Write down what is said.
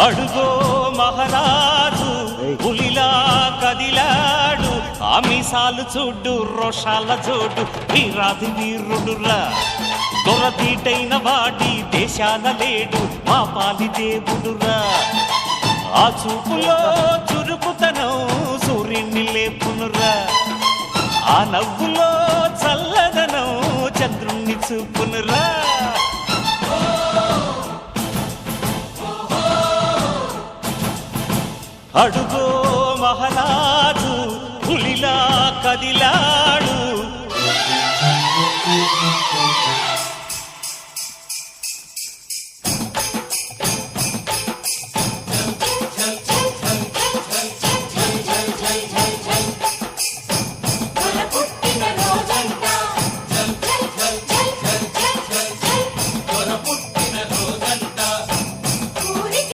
అడుగో మహారాజు పులిలా కదిలాడు, ఆమిసాలు చూడు రోషాల జోడు, వీరాది వీరుడురా దొరదీటైన వాడి దేశాల లేడు, మా పాలి దేవుడురా. ఆ చూపులో చురుకుతనం సూర్యుని లేపునురా, ఆ నవ్వులో చల్లదనం చంద్రుణ్ణి చూపునురా. అడుగో మహారాజు పులిలా కదిలా